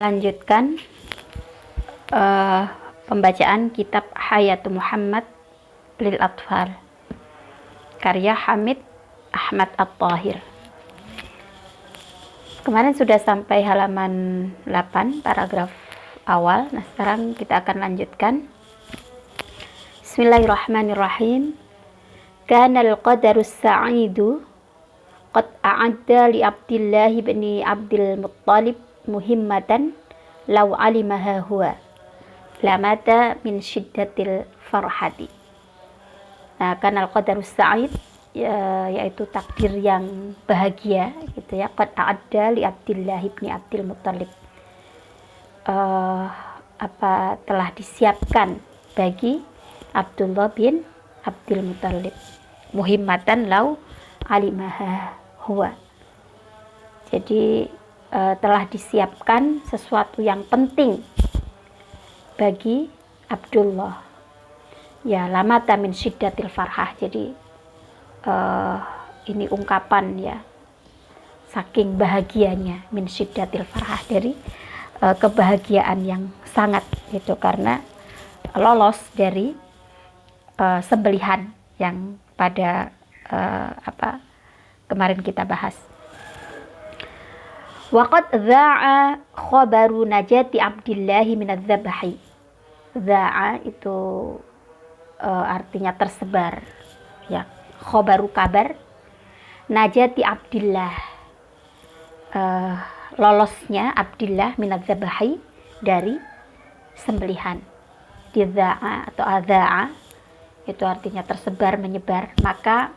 Lanjutkan pembacaan kitab Hayatul Muhammad lil Atfal karya Hamid Ahmad At-Thahir. Kemarin sudah sampai halaman 8 paragraf awal. Nah, sekarang kita akan lanjutkan. Bismillahirrahmanirrahim. Kana al-qadarus sa'idu qad a'adda li Abdillah bin Abdul Muttalib muhimmatan law alimaha huwa lamata min syiddatil farhati. Nah, kana al-qadarus sa'id yaitu takdir yang bahagia gitu ya, qad a'adda li Abdillah bin Abdul Muttalib, telah disiapkan bagi Abdullah bin Abdul Muttalib muhimmatan law alimaha huwa. Jadi telah disiapkan sesuatu yang penting bagi Abdullah. Ya, lamata min syiddatil farhah. Jadi ini ungkapan ya, saking bahagianya, min syiddatil farhah, dari kebahagiaan yang sangat itu, karena lolos dari sembelihan yang pada kemarin kita bahas. Waqad dha'a khabaru najati Abdillah min adz-dzabhi. Dha'a itu artinya tersebar ya, khabaru kabar, najati Abdillah lolosnya Abdillah min adz-dzabhi dari sembelihan. Didza'a atau adza'a itu artinya tersebar, menyebar. Maka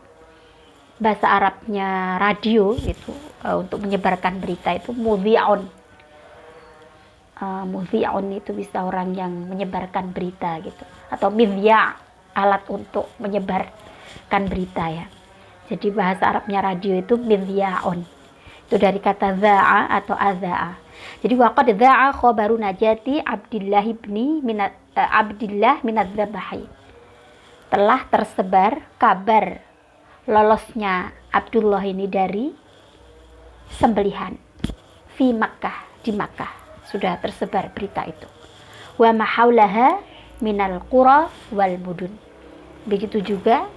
bahasa Arabnya radio itu untuk menyebarkan berita itu mudhi'un. Mudhi'un itu bisa orang yang menyebarkan berita gitu, atau midya', alat untuk menyebarkan berita ya. Jadi bahasa Arabnya radio itu midhya'un, itu dari kata dha'a atau adza'a. Jadi waqad dha'a khabaru najati Abdillah min adz-dzabhi, telah tersebar kabar lolosnya Abdullah ini dari sembelihan. Fi Makkah, di Makkah sudah tersebar berita itu. Wa mahaulaha minal qura wal mudun. Begitu juga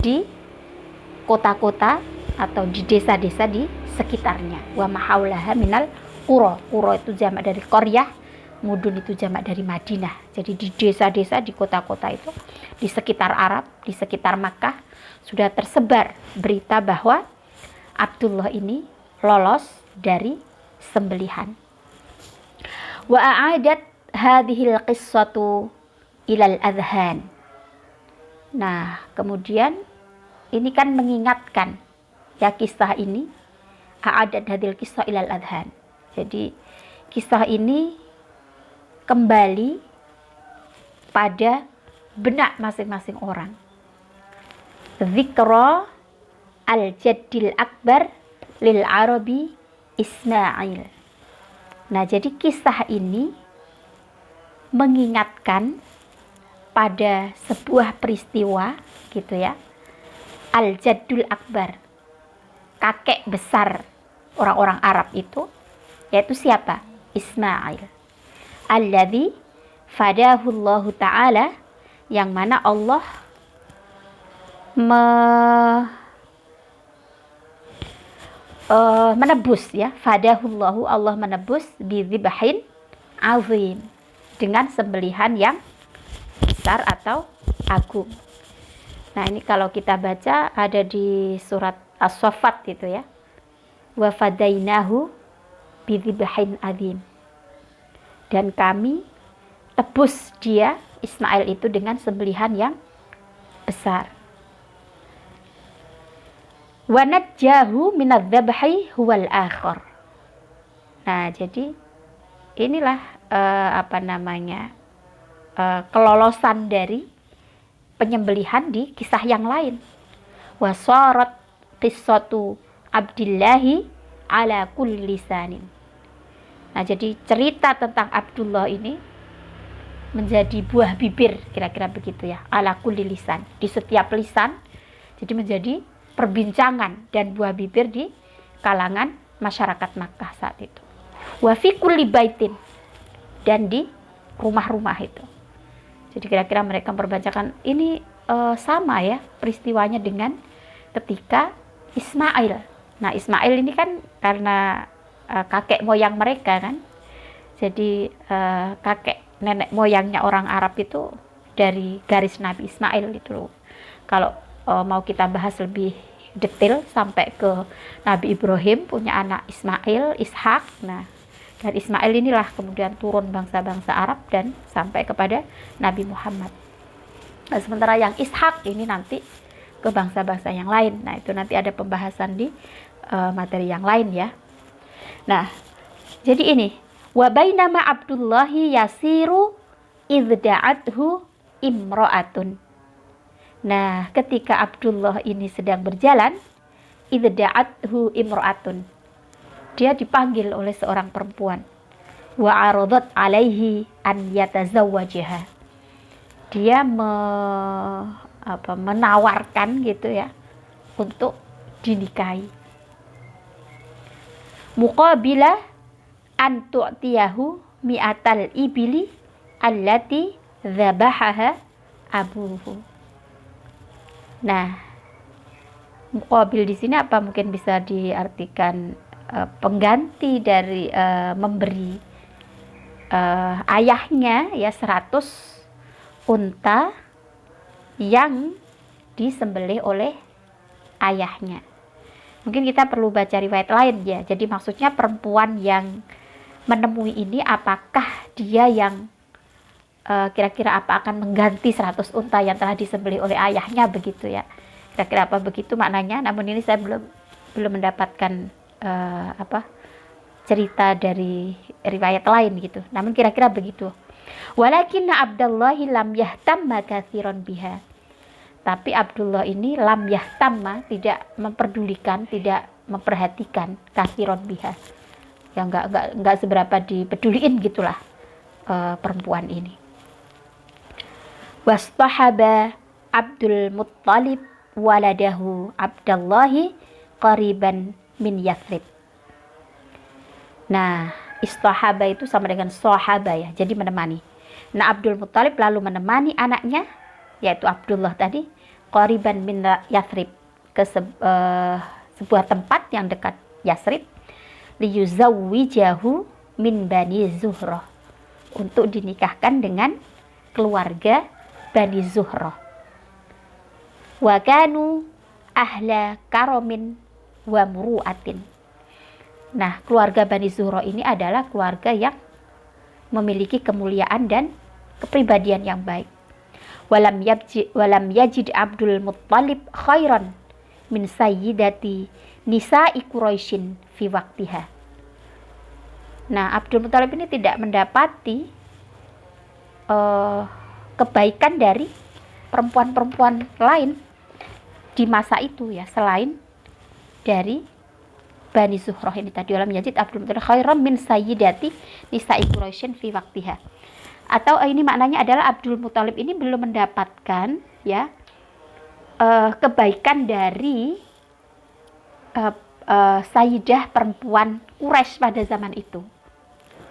di kota-kota atau di desa-desa di sekitarnya. Wa mahaulaha minal qura. Qura itu jamak dari qaryah, mudun itu jamak dari Madinah. Jadi di desa-desa, di kota-kota itu, di sekitar Arab, di sekitar Makkah, sudah tersebar berita bahwa Abdullah ini lolos dari sembelihan. Wa a'adat hadhil qissatu ilal adhan. Nah, kemudian ini kan mengingatkan ya, kisah ini, a'adat hadhil qissah ilal adhan. Jadi kisah ini kembali pada benak masing-masing orang. Zikra al-jaddil akbar lil Arabi Ismail. Nah, jadi kisah ini mengingatkan pada sebuah peristiwa gitu ya, al-jaddul akbar, kakek besar orang-orang Arab itu, yaitu siapa? Ismail. Alladzi fadahullahu ta'ala, yang mana Allah menebus ya, fadahullahu, Allah menebus bidzibhin azim, dengan sembelihan yang besar atau agung. Nah, ini kalau kita baca ada di surat As-Saffat itu ya, wa fadainahu bidzibhin azim, dan kami tebus dia, Ismail itu, dengan sembelihan yang besar. Wa najjahu minadz-dzabhi huwal akhir. Nah, jadi inilah kelolosan dari penyembelihan di kisah yang lain. Wa sharat qissatu Abdillahi ala kulli lisanin. Nah, jadi cerita tentang Abdullah ini menjadi buah bibir, kira-kira begitu ya, ala kulli lisan, di setiap lisan. Jadi menjadi perbincangan dan buah bibir di kalangan masyarakat Makkah saat itu. Wa fi kulli baitin, dan di rumah-rumah itu. Jadi kira-kira mereka memperbacakan ini sama ya peristiwanya dengan ketika Ismail. Nah, Ismail ini kan karena kakek moyang mereka kan. Jadi kakek nenek moyangnya orang Arab itu dari garis Nabi Ismail gitu loh. Kalau mau kita bahas lebih detail sampai ke Nabi Ibrahim punya anak Ismail, Ishak. Nah, dari Ismail inilah kemudian turun bangsa-bangsa Arab dan sampai kepada Nabi Muhammad. Nah, sementara yang Ishak ini nanti ke bangsa-bangsa yang lain. Nah, itu nanti ada pembahasan di materi yang lain ya. Nah, jadi ini wa bainama Abdullahi yasiru idda'athu imra'atun. Nah, ketika Abdullah ini sedang berjalan, idda'athu imra'atun, dia dipanggil oleh seorang perempuan. Wa aradat alaihi an yatazawwajaha. Dia menawarkan gitu ya untuk dinikahi. Muqabila an tu'tiyahu mi'atal ibili allati dzabahaha abuhu. Nah, muqabil di sini apa mungkin bisa diartikan pengganti dari memberi ayahnya ya 100 unta yang disembelih oleh ayahnya. Mungkin kita perlu baca riwayat lain ya. Jadi maksudnya perempuan yang menemui ini apakah dia yang kira-kira apa akan mengganti 100 unta yang telah disembelih oleh ayahnya begitu ya. Kira-kira apa begitu maknanya. Namun ini saya belum mendapatkan cerita dari riwayat lain gitu. Namun kira-kira begitu. Walakinna Abdullahi lam yahtamma katsiran biha. Tapi Abdullah ini lam yahtamma, tidak memperdulikan, tidak memperhatikan katsiran biha. Ya enggak seberapa dipeduliin gitulah perempuan ini. Wastahaba Abdul Muttalib waladahu Abdullahi qariban min Yathrib. Nah, istahaba itu sama dengan sahaba ya, jadi menemani. Nah, Abdul Muttalib lalu menemani anaknya, yaitu Abdullah tadi, qariban min Yathrib, ke sebuah tempat yang dekat Yathrib, liyuzawwijahu min Bani Zuhrah, untuk dinikahkan dengan keluarga Bani Zuhrah. Wa kanu ahla karomin wa muru'atin. Nah, keluarga Bani Zuhrah ini adalah keluarga yang memiliki kemuliaan dan kepribadian yang baik. Walam yajid Abdul Muttalib khairan min sayyidati nisa'i Quraisyin fi waqtiha. Nah, Abdul Muttalib ini tidak mendapati kebaikan dari perempuan-perempuan lain di masa itu ya, selain dari Bani Zuhrah ini tadi. Walam yajid Abdul Muttalib khairan min sayyidati nisa'i Quraisyin fi waqtiha. Atau ini maknanya adalah Abdul Muttalib ini belum mendapatkan ya kebaikan dari sayyidah perempuan Quraisy pada zaman itu.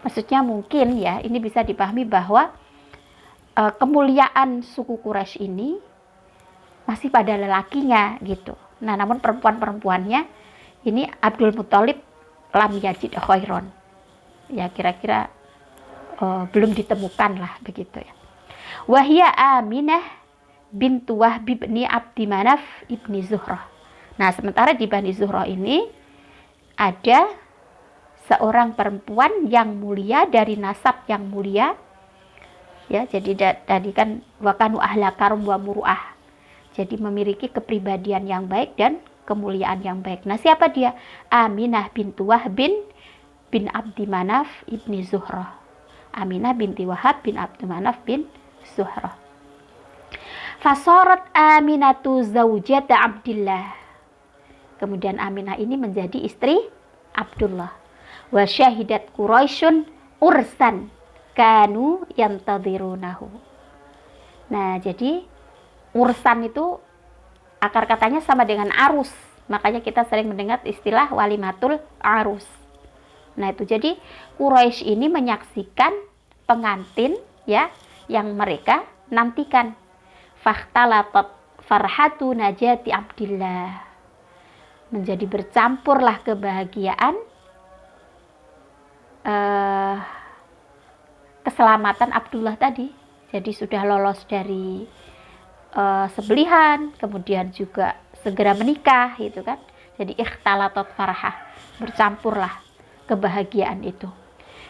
Maksudnya mungkin ya ini bisa dipahami bahwa kemuliaan suku Quraisy ini masih pada lelakinya gitu. Nah, namun perempuan-perempuannya ini Abdul Muttalib lam yajid khairon. Ya kira-kira belum ditemukan lah begitu ya. Wahya Aminah bintu Wahb bin Abdi Manaf ibni Zuhrah. Nah, sementara di Bani Zuhrah ini ada seorang perempuan yang mulia dari nasab yang mulia. Ya, jadi tadi kan wakanu ahla karum wa muru'ah. Jadi memiliki kepribadian yang baik dan kemuliaan yang baik. Nah, siapa dia? Aminah bintu Wahb bin Abdi Manaf ibni Zuhrah. Aminah binti Wahab bin Abdi Manaf bin Zuhrah. Fasorat Aminatu zaujata Abdillah. Kemudian Aminah ini menjadi istri Abdullah. Wa syahidat Quraisyun ursan kanu yantadhirunahu. Nah, jadi ursan itu akar katanya sama dengan arus. Makanya kita sering mendengar istilah walimatul arus. Nah itu jadi Quraisy ini menyaksikan pengantin ya yang mereka nantikan. Fakhtalatat farhatu najati Abdillah. Menjadi bercampurlah kebahagiaan keselamatan Abdullah tadi. Jadi sudah lolos dari sembelihan, kemudian juga segera menikah gitu kan. Jadi ikhtalatat farhah, bercampurlah kebahagiaan itu.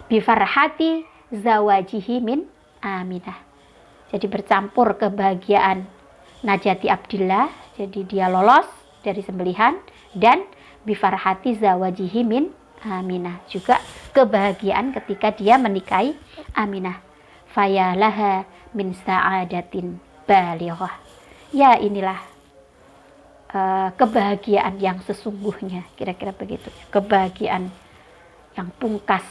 Bi farhati zawajihi min Aminah. Jadi bercampur kebahagiaan Najati Abdillah, jadi dia lolos dari sembelihan, dan bi farhati zawajihi min Aminah, juga kebahagiaan ketika dia menikahi Aminah. Fayalaha min sa'adatin balighah. Ya inilah kebahagiaan yang sesungguhnya, kira-kira begitu. Kebahagiaan yang pungkas,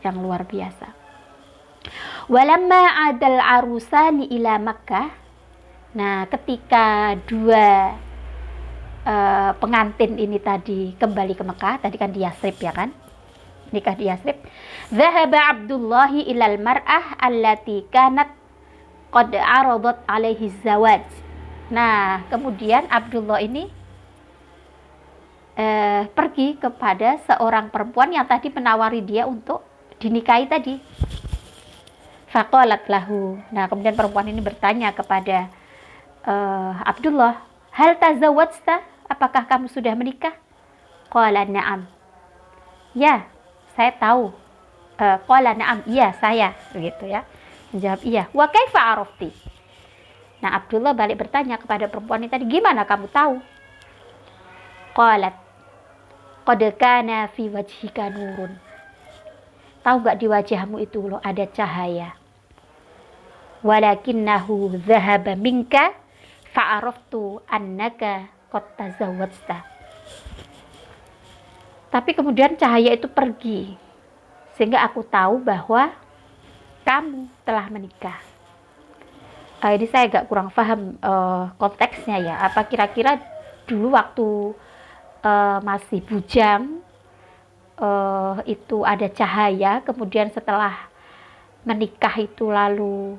yang luar biasa. Walamma adal arusani ila Makkah. Nah, ketika dua pengantin ini tadi kembali ke Mekah, tadi kan di Yasrib ya kan, nikah di Yasrib. Zahaba Abdullahi ilal mar'ah allati kanat qad aradat alaihi zawaj. Nah, kemudian Abdullah ini pergi kepada seorang perempuan yang tadi menawari dia untuk dinikahi tadi. Faqalat lahu. Nah, kemudian perempuan ini bertanya kepada Abdullah, hal tazawwajta? Apakah kamu sudah menikah? Qala na'am. Ya, saya tahu. Qala na'am, iya saya, begitu ya. Menjawab iya. Wa kaifa arafti? Nah, Abdullah balik bertanya kepada perempuan ini tadi, gimana kamu tahu? Qalat, qad kana fi wajhika nurun. Tahu gak di wajahmu itu loh ada cahaya. Walakinnahu dhahaba minka fa'araftu annaka qad tazawwajta. Tapi kemudian cahaya itu pergi, sehingga aku tahu bahwa kamu telah menikah. Ini saya agak kurang paham konteksnya ya. Apa kira-kira dulu waktu masih bujang itu ada cahaya, kemudian setelah menikah itu lalu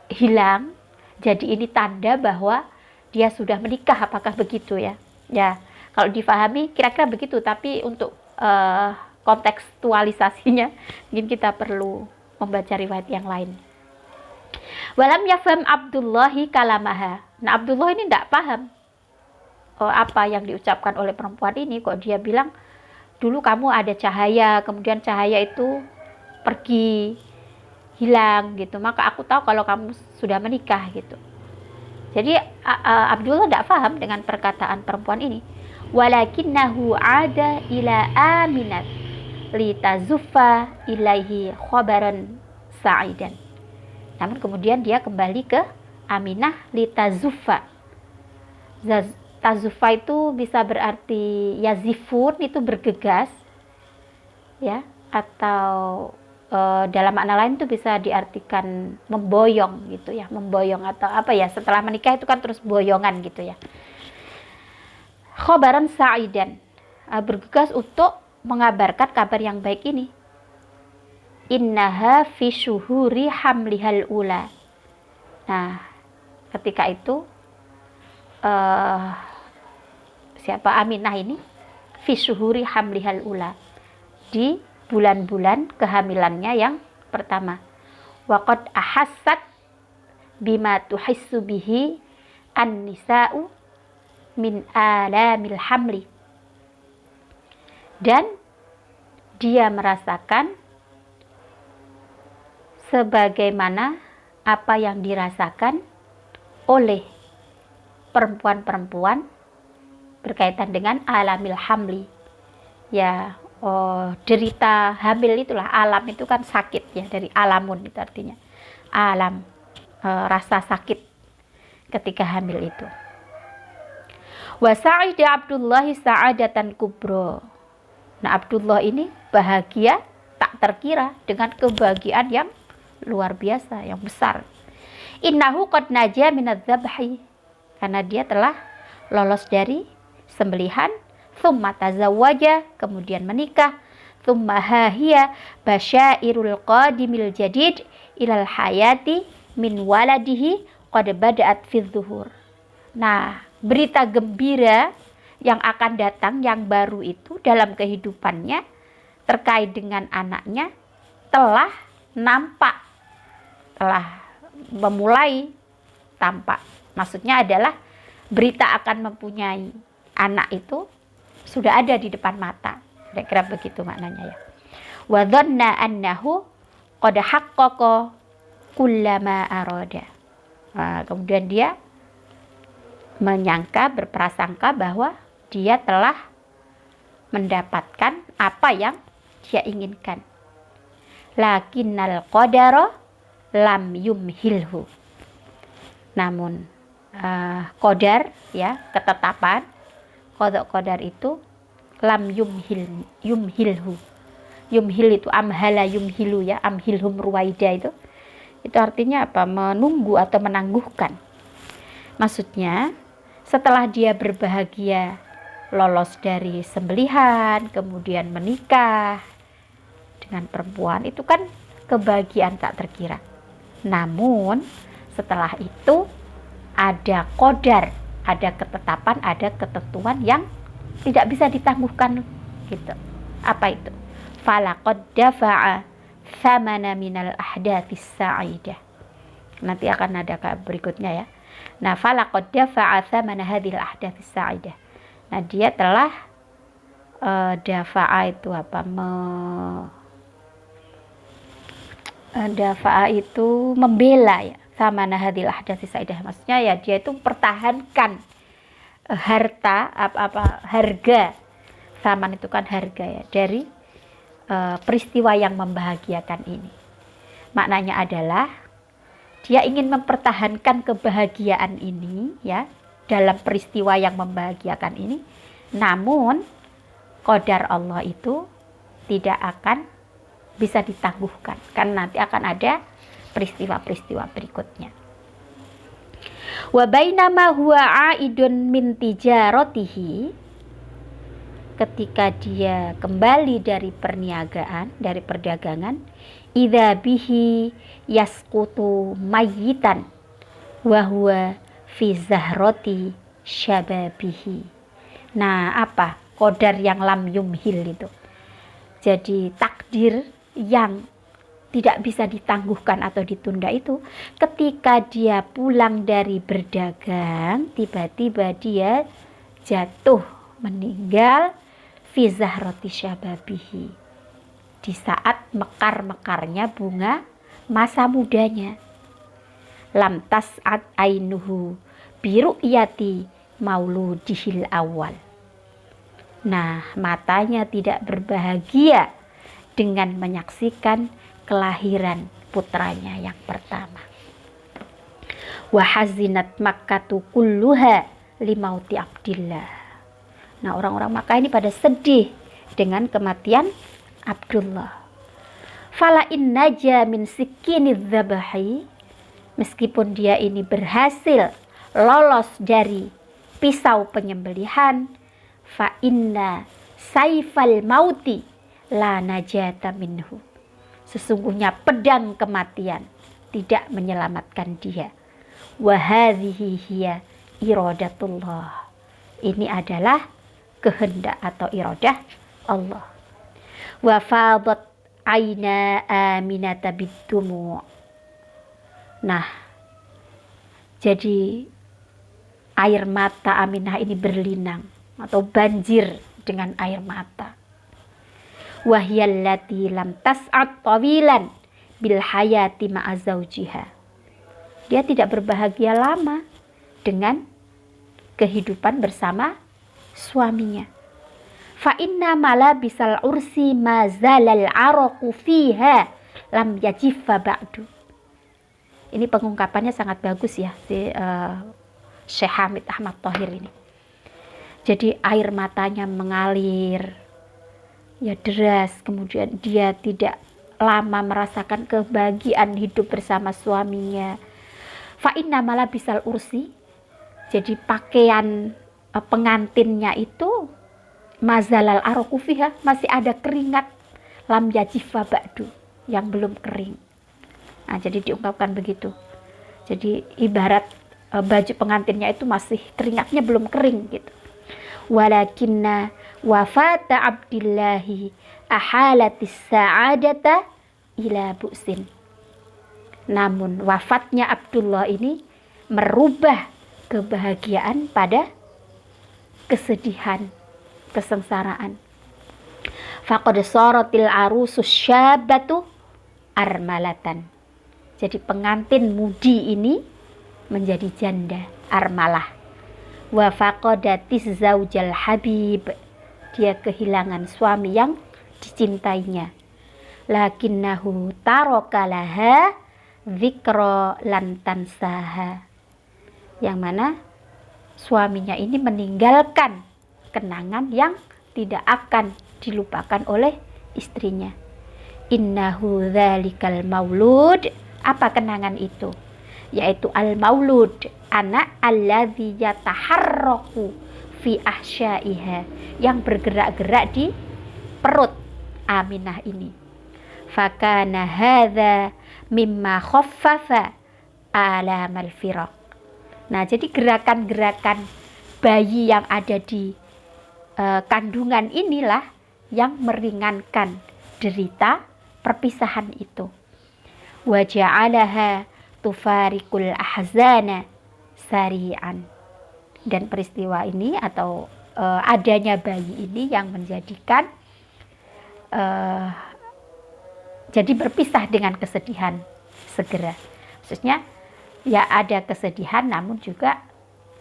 hilang, jadi ini tanda bahwa dia sudah menikah, apakah begitu ya? Ya, kalau difahami kira-kira begitu, tapi untuk kontekstualisasinya mungkin kita perlu membaca riwayat yang lain. Walam yafham Abdullahi kalamaha. Nah, Abdullah ini tidak paham apa yang diucapkan oleh perempuan ini. Kok dia bilang dulu kamu ada cahaya, kemudian cahaya itu pergi, hilang gitu, maka aku tahu kalau kamu sudah menikah gitu. Jadi Abdullah tidak paham dengan perkataan perempuan ini. Walakinnahu ada ila Aminat litazuffa ilaihi khabaran sa'idan. Namun kemudian dia kembali ke Aminah litazuffa. Tazuffa itu bisa berarti yazifun, itu bergegas ya, atau dalam makna lain itu bisa diartikan memboyong gitu ya, memboyong atau apa ya, setelah menikah itu kan terus boyongan gitu ya. Khobaran sa'idan, bergegas untuk mengabarkan kabar yang baik ini. Innaha fi syuhuri hamlihal ula. Nah, ketika itu siapa Aminah ini fi syuhuri hamlihal ula, di bulan-bulan kehamilannya yang pertama. Waqad ahassat bima tuhissu bihi an-nisa'u min alamil hamli. Dan dia merasakan sebagaimana apa yang dirasakan oleh perempuan-perempuan berkaitan dengan alamil hamli. Ya, derita hamil itulah, alam itu kan sakit ya, dari alamun itu artinya alam, rasa sakit ketika hamil itu. Wa sa'ida Abdullahi sa'adatan kubro. Nah, Abdullah ini bahagia tak terkira dengan kebahagiaan yang luar biasa, yang besar. Innahu qad naja minadz zabhi, karena dia telah lolos dari sembelihan. Tsumma tazawwaja, kemudian menikah. Tsumma hiya basyairul qadimil jadid ilal hayati min waladihi qad bada'at fi dhuhur. Nah, berita gembira yang akan datang, yang baru itu dalam kehidupannya terkait dengan anaknya telah nampak, telah memulai tampak. Maksudnya adalah berita akan mempunyai anak itu sudah ada di depan mata. Kira-kira begitu maknanya ya. Wa dhanna annahu qad haqqaqa kullama arada. Nah, kemudian dia menyangka, berprasangka bahwa dia telah mendapatkan apa yang dia inginkan. Lakinnal qadara lam yumhilhu. Namun qadar ya, ketetapan, qadar itu lam yumhilhu. Yumhil itu amhala yumhilu ya, amhilhum ruwaida itu artinya apa? Menunggu atau menangguhkan. Maksudnya setelah dia berbahagia lolos dari sembelihan, kemudian menikah dengan perempuan, itu kan kebahagiaan tak terkira. Namun setelah itu ada qadar, ada ketetapan, ada ketentuan yang tidak bisa ditangguhkan gitu. Apa itu? Falaqad dafa'a thamana minal ahdathis sa'idah. Nanti akan ada berikutnya ya. Nah, falaqad dafa'a thamana hadhil ahdathis sa'idah. Nah, dia telah dafa'a itu apa? Dafa'a itu membela ya. Thamana hadhil ahdathis sa'idah. Maksudnya ya dia itu mempertahankan harta harga. Thaman itu kan harga ya, dari peristiwa yang membahagiakan ini. Maknanya adalah dia ingin mempertahankan kebahagiaan ini ya, dalam peristiwa yang membahagiakan ini. Namun qadar Allah itu tidak akan bisa ditangguhkan, karena nanti akan ada peristiwa-peristiwa berikutnya. Wa bainama huwa aidun min tijaratihi, ketika dia kembali dari perniagaan, dari perdagangan, idza bihi yasqutu mayyitan wa huwa fi zahrati syababihi. Nah, apa? Qadar yang lam yumhil itu. Jadi takdir yang tidak bisa ditangguhkan atau ditunda itu, ketika dia pulang dari berdagang, tiba-tiba dia jatuh meninggal fi zahrati syababihi, di saat mekar-mekarnya bunga masa mudanya. Lam tas'ad ainuhu biru'yati mauludihil awal. Nah, matanya tidak berbahagia dengan menyaksikan kelahiran putranya yang pertama. Wa hazinat makkatu kulluha limauti Abdillah. Nah, orang-orang Makkah ini pada sedih dengan kematian Abdullah. Fala in naja min sikiniz zabahi, meskipun dia ini berhasil lolos dari pisau penyembelihan, fa inna saifal mauti la najata minhu. Sesungguhnya pedang kematian tidak menyelamatkan dia. Wa hadhihi hiya iradatullah. Ini adalah kehendak atau iradah Allah. Wa fadat aina aminata bidumu. Nah, jadi air mata Aminah ini berlinang atau banjir dengan air mata. Wahyallati lam tas'ad tawilan bil hayati ma'a zawjiha. Dia tidak berbahagia lama dengan kehidupan bersama suaminya. Fa inna malabisal ursi mazalal araqu fiha lam yajiffa ba'du. Ini pengungkapannya sangat bagus ya, si Syekh Hamid Ahmad Thohir ini. Jadi air matanya mengalir ya deras, kemudian dia tidak lama merasakan kebahagiaan hidup bersama suaminya. Fa inna malabisal ursi, jadi pakaian pengantinnya itu mazalal araqu fiha, masih ada keringat lam yajifa ba'du, yang belum kering. Nah, jadi diungkapkan begitu. Jadi ibarat baju pengantinnya itu masih keringatnya belum kering gitu. Walakinna wafata abdillahi ahalatis sa'adata ila bu'sin. Namun wafatnya Abdullah ini merubah kebahagiaan pada kesedihan, kesengsaraan. Faqad saratil arusus syabatu armalatan. Jadi pengantin mudi ini menjadi janda, armalah. Wa faqadatis zaujal habib. Dia kehilangan suami yang dicintainya. Lakinnahu taraka laha dzikra lan tansaha. Yang mana suaminya ini meninggalkan kenangan yang tidak akan dilupakan oleh istrinya. Innahu dzalikal maulud. Apa kenangan itu? Yaitu al-maulud, anak alladzi yataharraku fi ahsyaiha, yang bergerak-gerak di perut Aminah ini. Fakana hadza mimma khaffafa alamal firaq. Nah, jadi gerakan-gerakan bayi yang ada di kandungan inilah yang meringankan derita perpisahan itu. Wa ja'alaha tufarikul ahzana sari'an. Dan peristiwa ini atau adanya bayi ini yang menjadikan jadi berpisah dengan kesedihan segera. Maksudnya ya ada kesedihan namun juga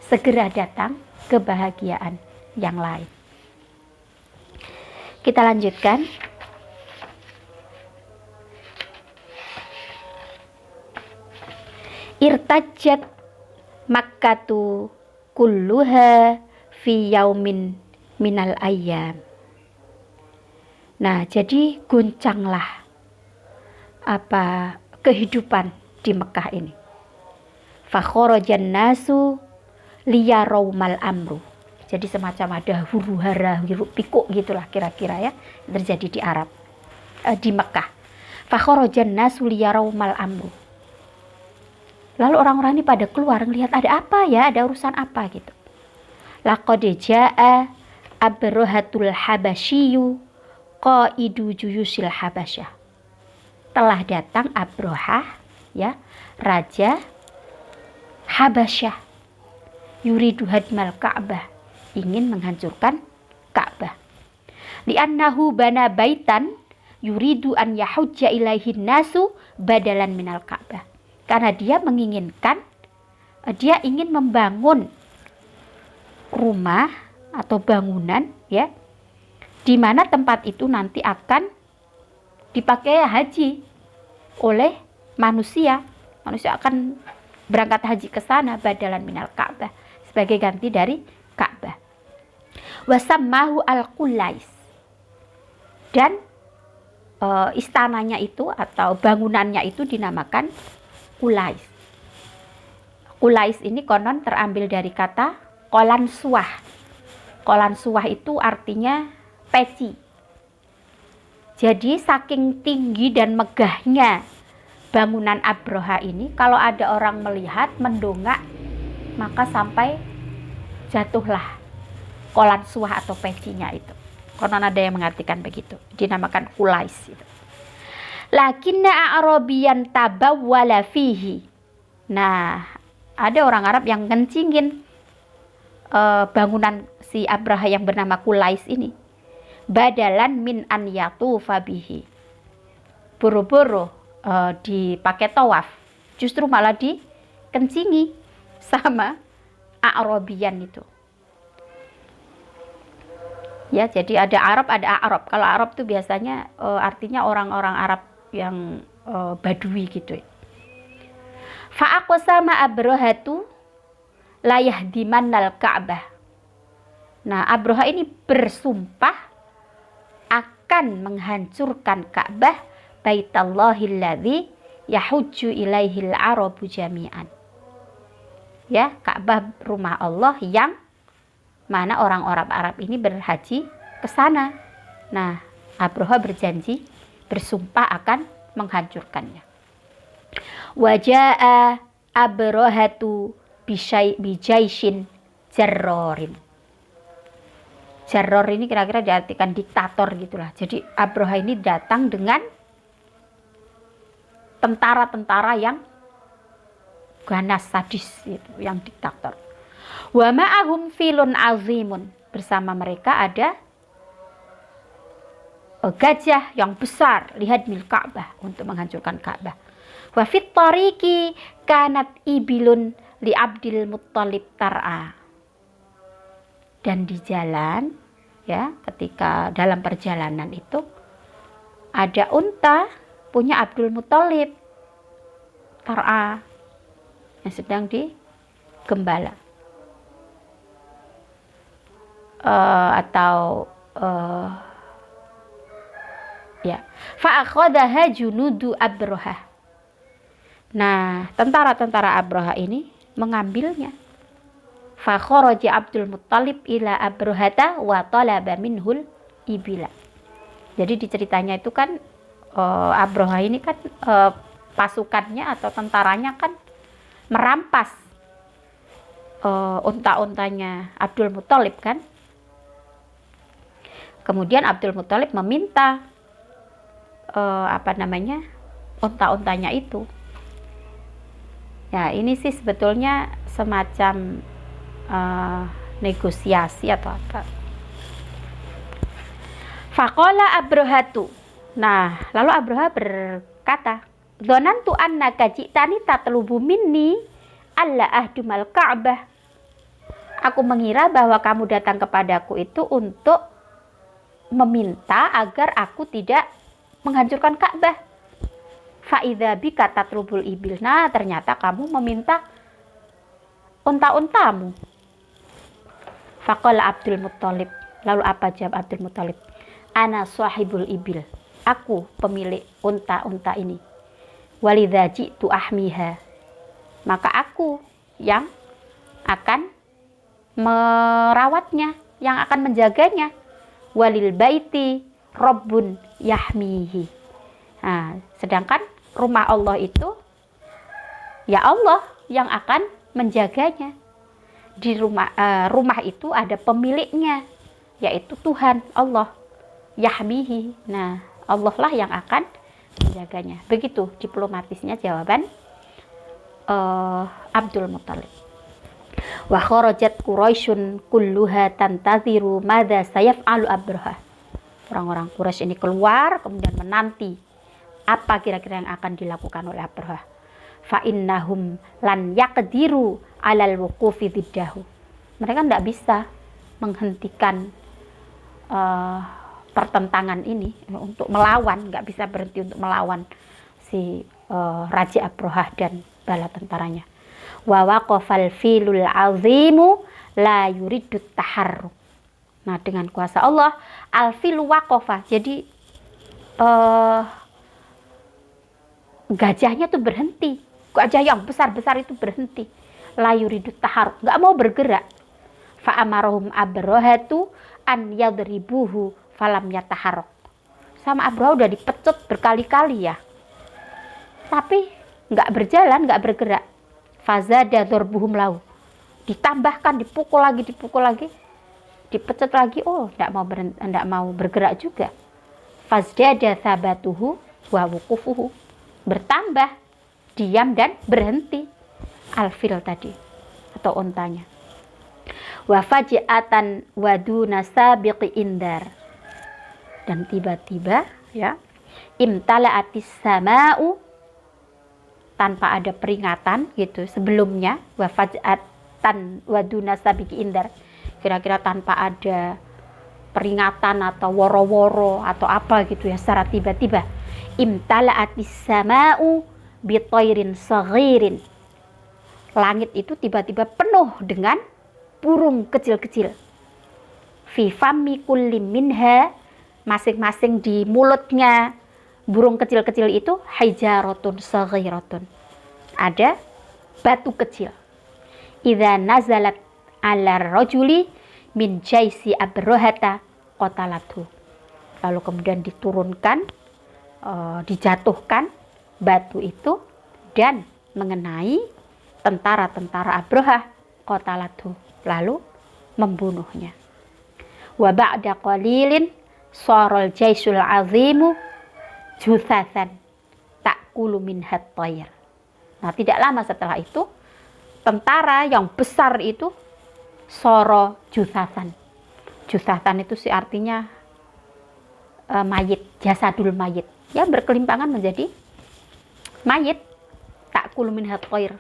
segera datang kebahagiaan yang lain. Kita lanjutkan. Irtajat Makkatu kulluha fi yaumin minal ayyam. Nah, jadi goncanglah kehidupan di Mekah ini. Fakharajan nasu liyaraumal amru. Jadi semacam ada huru-hara, hiruk pikuk gitulah kira-kira ya, terjadi di Arab, di Mekah. Fakharajan nasu liyaraumal amru. Lalu orang-orang ini pada keluar ngelihat ada apa ya, ada urusan apa gitu. Laqad jaa Abrahatul Habasyiyu qaidu juyusil Habasyah. Telah datang Abrahah ya, raja Habasyah. Yuridu hadmal Ka'bah, ingin menghancurkan Ka'bah. Li'annahu bana baitan yuridu an yahujja ilaihin nasu badalan minal Ka'bah. Karena dia menginginkan, dia ingin membangun rumah atau bangunan ya, di mana tempat itu nanti akan dipakai haji oleh manusia. Manusia akan berangkat haji ke sana badalan minal Ka'bah, sebagai ganti dari Ka'bah. Wasammahu al-Qulais. Dan istananya itu atau bangunannya itu dinamakan Qulais. Qulais ini konon terambil dari kata Qolansuah. Qolansuah itu artinya peci. Jadi saking tinggi dan megahnya bangunan Abraha ini, kalau ada orang melihat mendongak, maka sampai jatuhlah Qolansuah atau pecinya itu. Konon ada yang mengartikan begitu, dinamakan Qulais itu. Lakinna Arabiyan tabawwala fihi. Nah, ada orang Arab yang ngencingin bangunan si Abraha yang bernama Qulais ini. Badalan min an yatufa bihi. Buru-buru dipakai tawaf, justru malah dikencingi sama Arabiyan itu. Ya, jadi ada Arab, ada Arab. Kalau Arab itu biasanya artinya orang-orang Arab yang badui gitu. Fa'aqsama Abrahatu la yahdimannal Ka'bah. Nah, Abraha ini bersumpah akan menghancurkan Ka'bah, Baitallahil ladzi yahujju ilaihil arabu jami'an. Ya, Ka'bah rumah Allah yang mana orang-orang Arab ini berhaji ke sana. Nah, Abraha berjanji bersumpah akan menghancurkannya. Waja'a Abrahatu bijaishin jarrorin. Jarror ini kira-kira diartikan diktator gitulah. Jadi Abraha ini datang dengan tentara-tentara yang ganas, sadis gitu, yang diktator. Wa ma'ahum filun azimun. Bersama mereka ada gajah yang besar, lihat mil Ka'bah, untuk menghancurkan Ka'bah. Wa fit tariqi kanat ibilun li Abdil Muttalib tar'a. Dan di jalan, ya, ketika dalam perjalanan itu ada unta punya Abdul Muttalib tar'a yang sedang digembala. Ya, fa'akhadhaha junudu Abrahah. Nah, tentara-tentara Abrahah ini mengambilnya. Fa kharaja Abdul Muttalib ila Abrahata wa talaba minhul ibila. Jadi di ceritanya itu kan Abrahah ini kan pasukannya atau tentaranya kan merampas unta-untanya Abdul Muttalib kan. Kemudian Abdul Muttalib meminta unta-untanya itu. Ya, ini sih sebetulnya semacam negosiasi atau apa. Faqala Abrahatu. Nah, lalu Abraha berkata, "Dzanantu annaka ji'tani tatlubu minni alla ahdumal Ka'bah." Aku mengira bahwa kamu datang kepadaku itu untuk meminta agar aku tidak menghancurkan Ka'bah. Fa idza bika tatlubul ibil. Nah, ternyata kamu meminta unta-untamu. Faqala Abdul Muttalib. Lalu apa jawab Abdul Muttalib? Ana sahibul ibil. Aku pemilik unta-unta ini. Walidza ji'tu ahmiha. Maka aku yang akan merawatnya, yang akan menjaganya. Walil baiti rabbun yahmihi. Nah, sedangkan rumah Allah itu ya Allah yang akan menjaganya. Di rumah itu ada pemiliknya, yaitu Tuhan Allah, yahmihi. Nah, Allah lah yang akan menjaganya. Begitu diplomatisnya jawaban Abdul Muttalib. Wa kharajat Quraisyun kulluha tantaziru madza sayaf'alu Abraha. Orang-orang Quraisy ini keluar kemudian menanti apa kira-kira yang akan dilakukan oleh Abraha. Fa innahum lan yaqdiru 'alal wuqufi diddahu. Mereka tidak bisa menghentikan pertentangan ini untuk melawan, nggak bisa berhenti untuk melawan si Raja Abraha dan bala tentaranya. Wa waqafal filul azimu la yuridut taharruk. Nah, dengan kuasa Allah al-filu waqafa. Jadi gajahnya tuh berhenti. Gajah yang besar-besar itu berhenti. La yuridut taharruk, nggak mau bergerak. Fa amarahum Abrahatu an yadribuhu falam yataharruk. Sama Abraha udah dipecut berkali-kali ya. Tapi nggak berjalan, nggak bergerak. Fazada dzarbuhum lahu. Ditambahkan, dipukul lagi, dipecut lagi. Oh, enggak mau bergerak juga. Fazdada sabatuhu wa wuqufuhu. Bertambah, diam dan berhenti. Alfil tadi atau untanya. Wa faji'atan waduna sabiqi indar. Dan tiba-tiba ya, imtala'atis sama'u, tanpa ada peringatan gitu sebelumnya. Wa faji'atan waduna sabiqi indar. Kira-kira tanpa ada peringatan atau woro-woro atau apa gitu ya, secara tiba-tiba. Imtala'atis sama'u bitairin saghirin. Langit itu tiba-tiba penuh dengan burung kecil-kecil. Fi fammi kulli minha, masing-masing di mulutnya burung kecil-kecil itu hijaratun saghiratun. Ada batu kecil. Idza nazalat 'ala rajuli min jaisi abrahata qatalathu. Lalu kemudian diturunkan dijatuhkan batu itu dan mengenai tentara-tentara Abraha, qatalatu, lalu membunuhnya. Wa ba'da qalilin saral jaisul azimu juthathan ta'kulu minhat tayr. Nah, tidak lama setelah itu tentara yang besar itu soro juthathan. Juthathan itu sih artinya mayit, jasadul mayit, ya, berkelimpangan menjadi mayit. Ta'kulu minhat tayr,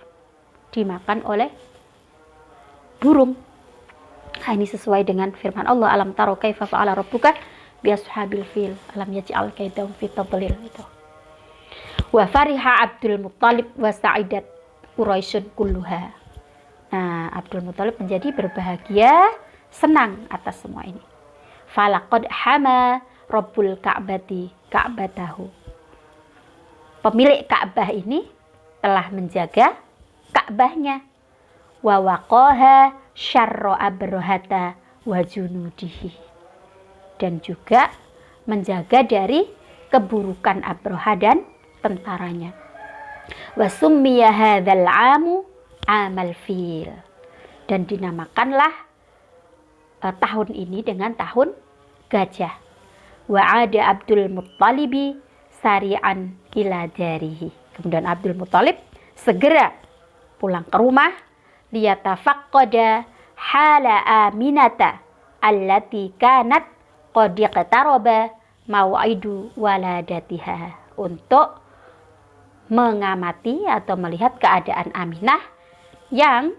dimakan oleh burung. Nah, ini sesuai dengan firman Allah, alam taro kaifa fa'ala rabbuka bi ashabil fil alam yaj'al kaidahum fi tadlil itu. Wa fariha Abdul Muttalib wa sa'idat Quraisyun kulluha. Nah, Abdul Muttalib menjadi berbahagia, senang atas semua ini. Falaqad hama Rabbul Ka'bati Ka'batahu. Pemilik Ka'bah ini telah menjaga Ka'bahnya. Wa waqaha syarra abrahata wa junudihi. Dan juga menjaga dari keburukan Abraha dan tentaranya. Wa summiya hadzal 'amu 'amal fil. Dan dinamakanlah tahun ini dengan tahun gajah. Wa ada Abdul Muttalibi sari'an ila darihi. Kemudian Abdul Muttalib segera pulang ke rumah, liyatafaqqada hala Aminata allati kanat qad iqtaraba mau'idu waladatiha, untuk mengamati atau melihat keadaan Aminah yang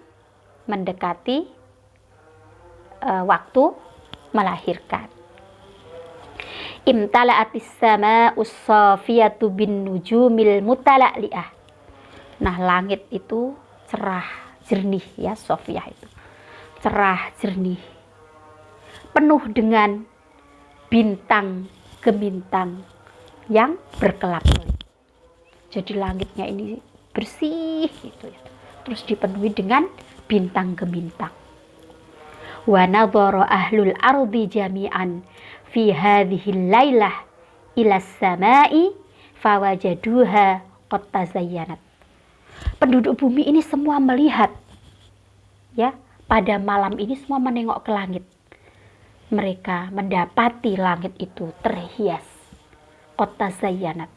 mendekati waktu melahirkan. Imtala'atis sama'us safiyatu bin nujumil mutala'li'ah. Nah, langit itu cerah jernih, ya, sofiyah itu cerah jernih, penuh dengan bintang gemintang yang berkelap-kelip. Jadi langitnya ini bersih gitu ya, terus dipenuhi dengan bintang gemintang. Wa nadhara ahlul ardi jami'an fi hadhihi lailah ila samai fawajaduha qad tazayyanat. Penduduk bumi ini semua melihat, ya, pada malam ini semua menengok ke langit. Mereka mendapati langit itu terhias qad tazayyanat.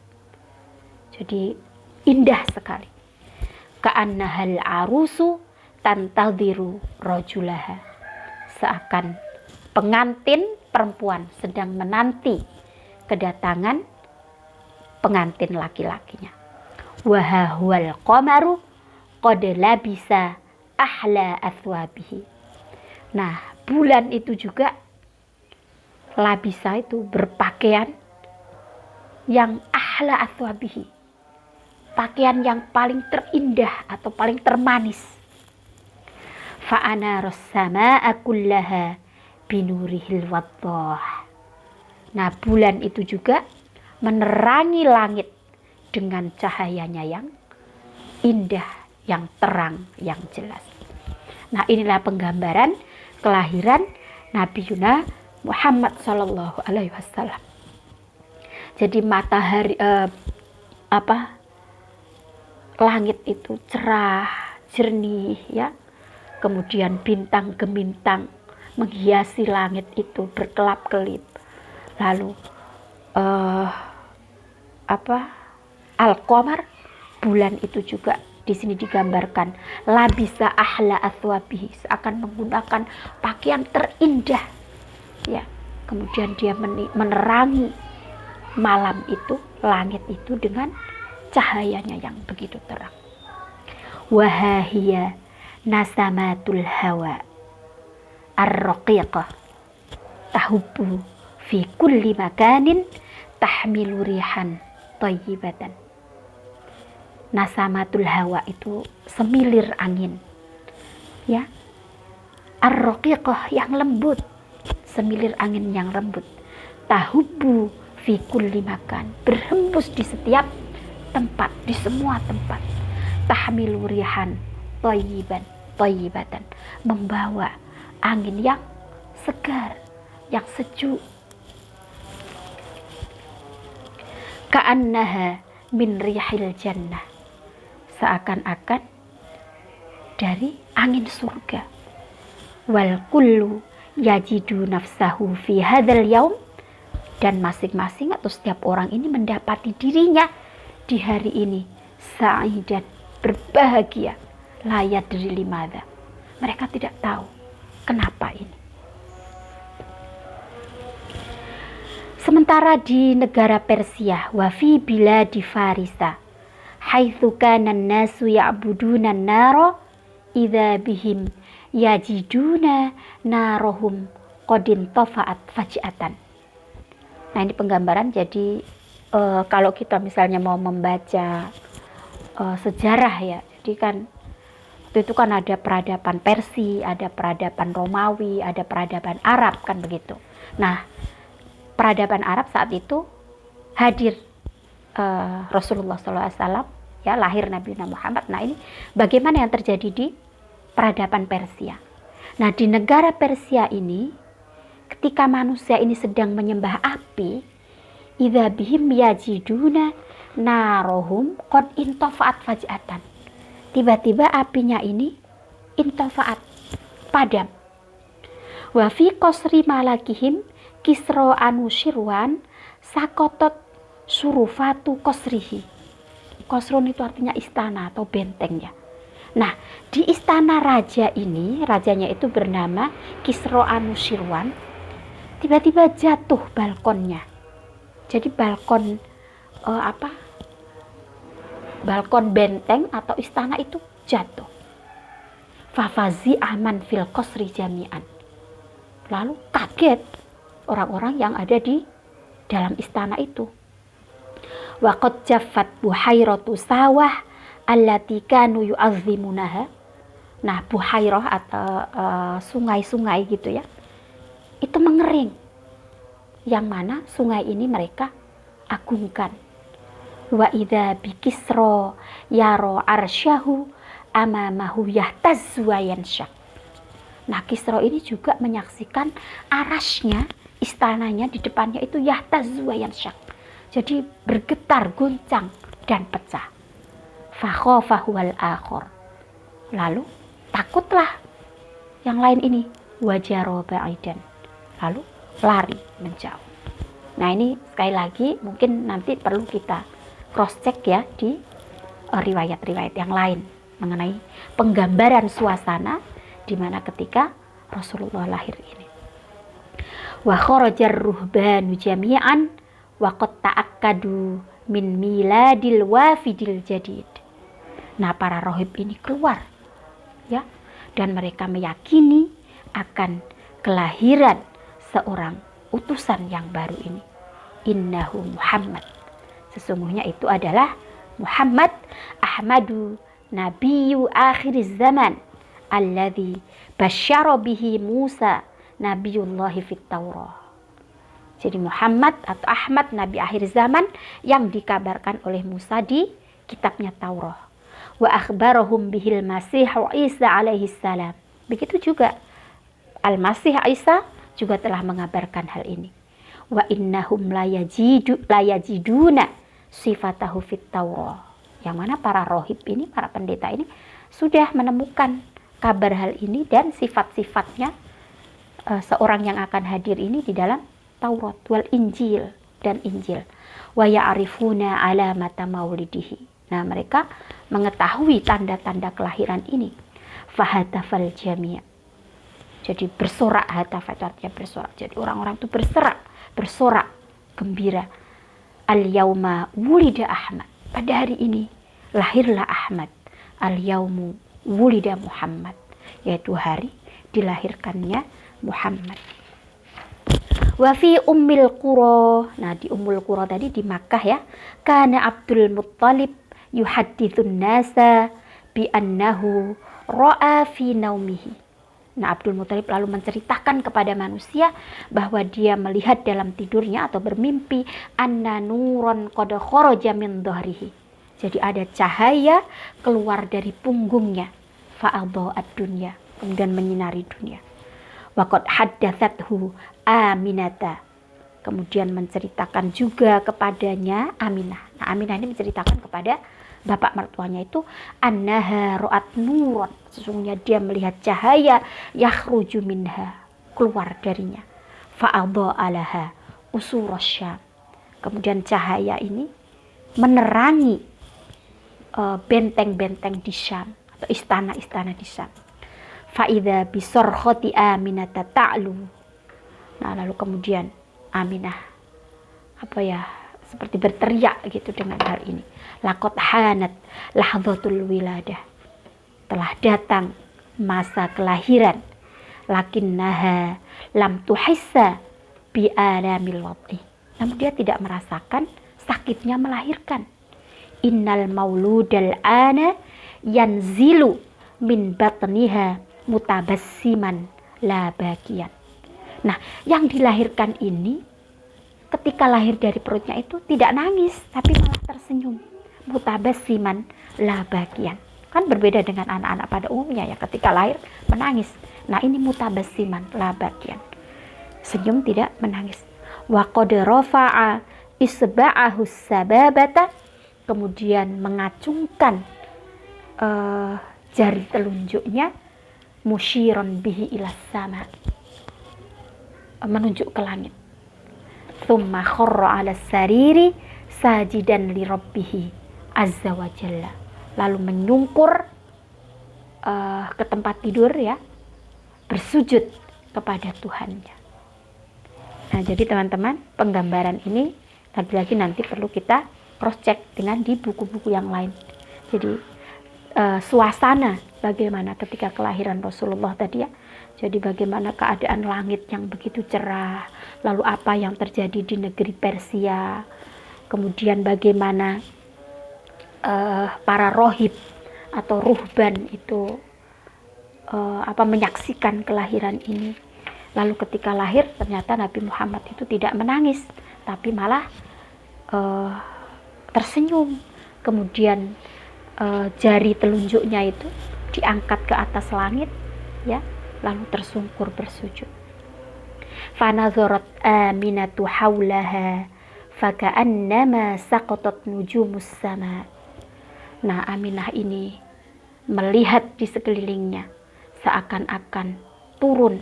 Jadi indah sekali. Ka'annahal arusu tantadhiru rajulaha. Seakan pengantin perempuan sedang menanti kedatangan pengantin laki-lakinya. Wa huwal qamaru qad labisa ahla athwabihi. Nah, bulan itu juga labisa itu berpakaian yang ahla athwabihi, pakaian yang paling terindah atau paling termanis. Fa'ana rassama'a kullaha binurihil waddah. Nah, bulan itu juga menerangi langit dengan cahayanya yang indah, yang terang, yang jelas. Nah, inilah penggambaran kelahiran Nabi Yuna Muhammad Sallallahu Alaihi Wasallam. Jadi matahari langit itu cerah, jernih, ya. Kemudian bintang gemintang menghiasi langit itu berkelap-kelip. Lalu al-qamar, bulan itu juga di sini digambarkan labisa ahla athwabihi, seakan menggunakan pakaian terindah, ya. Kemudian dia menerangi malam itu, langit itu dengan cahayanya yang begitu terang. Wahahiyya nasamatul hawa ar-raqiqah tahubbu fi kulli makanin tahmilu rihan thayyibatan. Nasamatul hawa itu semilir angin, ya, ar-raqiqah yang lembut, semilir angin yang lembut, tahubbu fi kulli makan, berhembus di setiap tempat, di semua tempat, tahmilu rihan thayyibatan, membawa angin yang segar, yang sejuk. ka'annaha min rihil jannah, seakan-akan dari angin surga. Wal kullu yajidu nafsahu fi hadzal yaum, dan masing-masing atau setiap orang ini mendapati dirinya di hari ini sa'idan, berbahagia, la yadri limadza, mereka tidak tahu kenapa ini. Sementara di negara Persia, wa fi biladi Farisa, haitsu kana an-nasu ya'buduna an-nara idza bihim yajiduna narahum qad intafa'at faj'atan. Nah, ini penggambaran. Jadi kalau kita misalnya mau membaca sejarah ya, jadi kan waktu itu kan ada peradaban Persia, ada peradaban Romawi, ada peradaban Arab, kan begitu. Nah, peradaban Arab saat itu hadir Rasulullah SAW, ya, lahir Nabi Muhammad. Nah, ini bagaimana yang terjadi di peradaban Persia. Nah, di negara Persia ini, ketika manusia ini sedang menyembah api, idza bihim yajiduna narohum qad intafa'at faj'atan, tiba-tiba apinya ini intafa'at, padam. Wa fi qasri malakihim Kisra Anushirwan sakotot surufatu qasrihi. Qasrun itu artinya istana atau benteng, ya. Nah, di istana raja ini, rajanya itu bernama Kisra Anushirwan, tiba-tiba jatuh balkonnya. Jadi balkon balkon benteng atau istana itu jatuh. Fafazi aman fil qasri jami'an, lalu kaget orang-orang yang ada di dalam istana itu. Wa qad jaffat buhairatu sawah allati kanu yu'azzimunaha. Nah, buhairah atau sungai-sungai gitu ya, itu mengering, yang mana sungai ini mereka agungkan. Wa idza bikisra yaro arsyahu amamahu yahtazzu wa yanshaq. Nah, Kisra ini juga menyaksikan arasnya, istananya di depannya itu yahtazzu wa yanshaq, jadi bergetar, goncang dan pecah. Fakhafahu al-akhar, lalu takutlah yang lain ini, wajaro ba'idan, lalu lari menjauh. Nah, ini sekali lagi mungkin nanti perlu kita cross check ya di riwayat-riwayat yang lain mengenai penggambaran suasana di mana ketika Rasulullah lahir ini. Wa kharajar ruhbanu jami'an wa qad ta'akkadu min miladil wafidil jadid. Nah, para rohib ini keluar, ya, dan mereka meyakini akan kelahiran seorang utusan yang baru ini. Innahu Muhammad, sesungguhnya itu adalah Muhammad Ahmadu Nabiyyu akhiriz zaman alladzi basyara bihi Musa Nabiyullahi fit Taurah. Jadi Muhammad atau Ahmad, Nabi akhir zaman yang dikabarkan oleh Musa di kitabnya Taurat. Wa akhbarahum bihil Masih Isa alaihi salam. Begitu juga Al-Masih Isa juga telah mengabarkan hal ini. Wa innahum la yajiduna sifatahu fit Taurat. Yang mana para rohib ini, para pendeta ini sudah menemukan kabar hal ini dan sifat-sifatnya seorang yang akan hadir ini di dalam Taurat wal Injil dan Injil. Wa ya'rifuna alamata maulidihi. Nah, mereka mengetahui tanda-tanda kelahiran ini. Fahatafal jami'. Jadi bersorak, hatafat artinya bersorak. Jadi orang-orang itu bersorak gembira. Al-yauma wulida Ahmad. Pada hari ini lahirlah Ahmad. Al-yaumu wulida Muhammad. Yaitu hari dilahirkannya Muhammad. Wa fi ummil qura. Nah, di Ummul Qura tadi di Makkah ya. Kana Abdul Muttalib yuhadditsun nasa bi annahu ra'a fi naumihi. Nah, Abdul Muttalib lalu menceritakan kepada manusia bahwa dia melihat dalam tidurnya atau bermimpi anna nuran qad kharaja min dhahrihi. Jadi ada cahaya keluar dari punggungnya. Fa'adha'ad dunya, kemudian menyinari dunia. Wa qad haddatsathu Aminata Kemudian menceritakan juga kepadanya Aminah. Nah, Aminah ini menceritakan kepada bapak mertuanya itu annaha ra'at nuran, sesungguhnya dia melihat cahaya yakhruju minha, keluar darinya, fa'adha'alaha usurasyam. Kemudian cahaya ini menerangi benteng-benteng di Syam atau istana-istana di Syam. Fa'idha bisorkhoti Aminata ta'lu. Nah, lalu kemudian Aminah seperti berteriak gitu dengan hal ini. Laqad hanat lahdhatul wiladah. Telah datang masa kelahiran. Lakinnaha lam tuhissa bi alamil wad'i. Namun dia tidak merasakan sakitnya melahirkan. Innal mauludal ana yanzilu min batniha mutabassiman la bakiyan. Nah, yang dilahirkan ini ketika lahir dari perutnya itu tidak nangis, tapi malah tersenyum. Mutabassiman la bakiyan. Kan berbeda dengan anak-anak pada umumnya ya, ketika lahir menangis. Nah, ini mutabassiman la bakiyan. Senyum tidak menangis. Wa qad rafa'a isba'ahu sababata, kemudian mengacungkan jari telunjuknya, musyiron bihi ilas sama, menunjuk ke langit. Tsumma kharra 'ala sariri sajidan li rabbih azza wa jalla. Lalu menyungkur ke tempat tidur ya, bersujud kepada Tuhannya. Nah, jadi teman-teman, penggambaran ini lagi-lagi nanti perlu kita cross check dengan di buku-buku yang lain. Jadi suasana bagaimana ketika kelahiran Rasulullah tadi ya. Jadi bagaimana keadaan langit yang begitu cerah, lalu apa yang terjadi di negeri Persia, kemudian bagaimana para rohib atau ruhban itu menyaksikan kelahiran ini. Lalu ketika lahir ternyata Nabi Muhammad itu tidak menangis, tapi malah tersenyum. Kemudian jari telunjuknya itu diangkat ke atas langit ya, lalu tersungkur bersujud. Fanazarat Aminatu haulaha faka'annama saqatat nujumus sama. Nah, Aminah ini melihat di sekelilingnya seakan-akan turun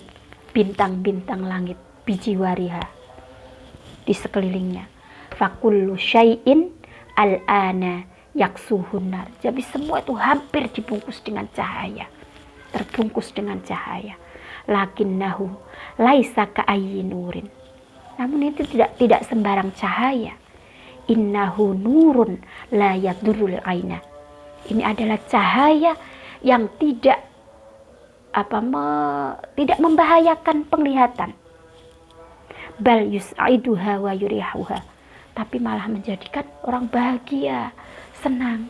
bintang-bintang langit bijiwariha di sekelilingnya. Fakullu syai'in al-ana yaksuhunar. Jadi semua itu hampir dibungkus dengan cahaya, terbungkus dengan cahaya. Lakinnahu laisa ka'ayyi nurin. Namun itu tidak sembarang cahaya. Innahu nurun la yadurrul aina. Ini adalah cahaya yang tidak membahayakan penglihatan. Bal yus'iduha wa yurihuha. Tapi malah menjadikan orang bahagia, senang.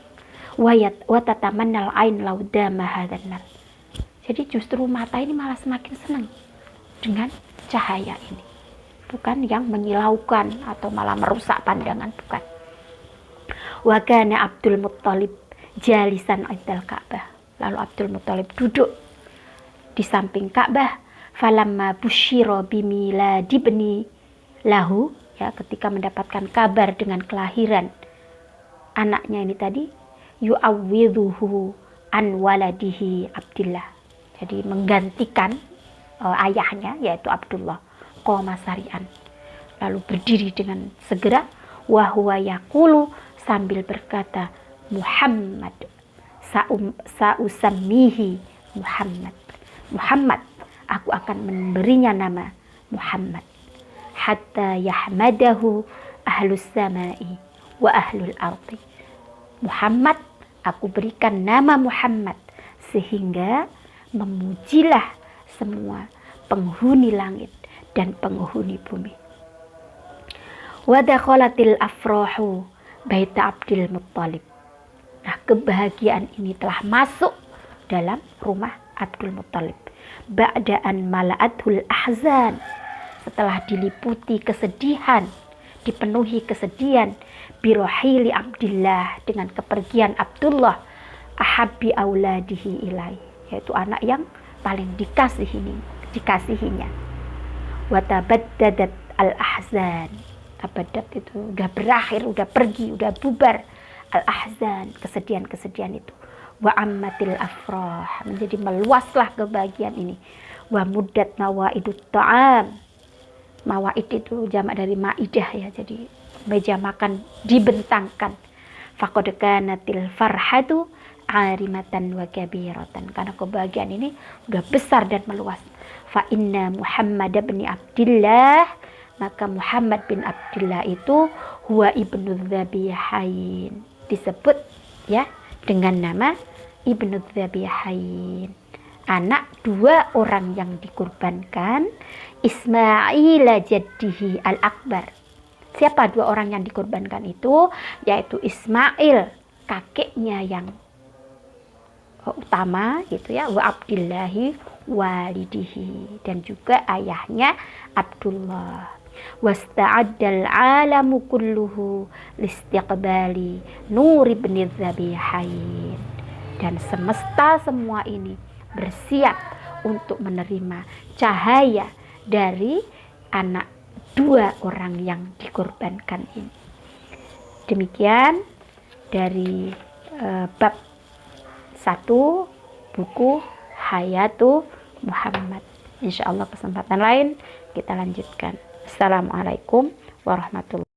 Wa tatamannal ain laudama hadan nar. Jadi justru mata ini malah semakin senang dengan cahaya ini. Bukan yang menyilaukan atau malah merusak pandangan, bukan. Wa kana Abdul Muttalib jalisan indal Ka'bah. Lalu Abdul Muttalib duduk di samping Ka'bah. Falamma busyira bimiladi ibni lahu, ya, ketika mendapatkan kabar dengan kelahiran anaknya ini tadi, yu'awwidhuhu an waladihi Abdullah. Jadi menggantikan ayahnya yaitu Abdullah. Qoma sari'an, lalu berdiri dengan segera, wa huwa yaqulu, sambil berkata, Muhammad sa'usammihi Muhammad. Muhammad, aku akan memberinya nama Muhammad. Hatta yahmadahu ahlus samai wa ahlul ardi. Muhammad, aku berikan nama Muhammad sehingga memujilah semua penghuni langit dan penghuni bumi. Wa dakhalatil afrahu baita Abdul Muttalib. Nah, kebahagiaan ini telah masuk dalam rumah Abdul Muttalib. Ba'da'an mala'athul ahzan, setelah diliputi kesedihan, dipenuhi kesedihan, birohili Abdullah, dengan kepergian Abdullah, ahabbi auladihi ilai, yaitu anak yang paling dikasihinya. Watabaddadat al-ahzan. Abadat itu udah berakhir, udah pergi, udah bubar. Al-ahzan, kesedihan-kesedihan itu. Wa ammatil afrah, menjadi meluaslah kebahagiaan ini. Wa muddat mawaidut ta'am. Mawaid itu jamak dari maidah ya, jadi meja makan dibentangkan. Faqad kanatil farhatu arimatan wa kabiratan, karena kebahagiaan ini udah besar dan meluas. Fa inna Muhammad bin Abdullah, maka Muhammad bin Abdullah itu huwa ibnu Dzabihain, disebut ya dengan nama ibnu Dzabihain, anak dua orang yang dikurbankan, Ismail jaddihi al-akbar. Siapa dua orang yang dikurbankan itu? Yaitu Ismail, kakeknya yang utama gitu ya, wa Abdillahi walidihi, dan juga ayahnya Abdullah. Wasta'addal alamu kulluhu listiqbali nur ibn Dzabihain, dan semesta semua ini bersiap untuk menerima cahaya dari anak dua orang yang dikorbankan ini. Demikian dari bab 1 buku Hayatu Muhammad. Insya Allah kesempatan lain kita lanjutkan. Assalamualaikum warahmatullahi wabarakatuh.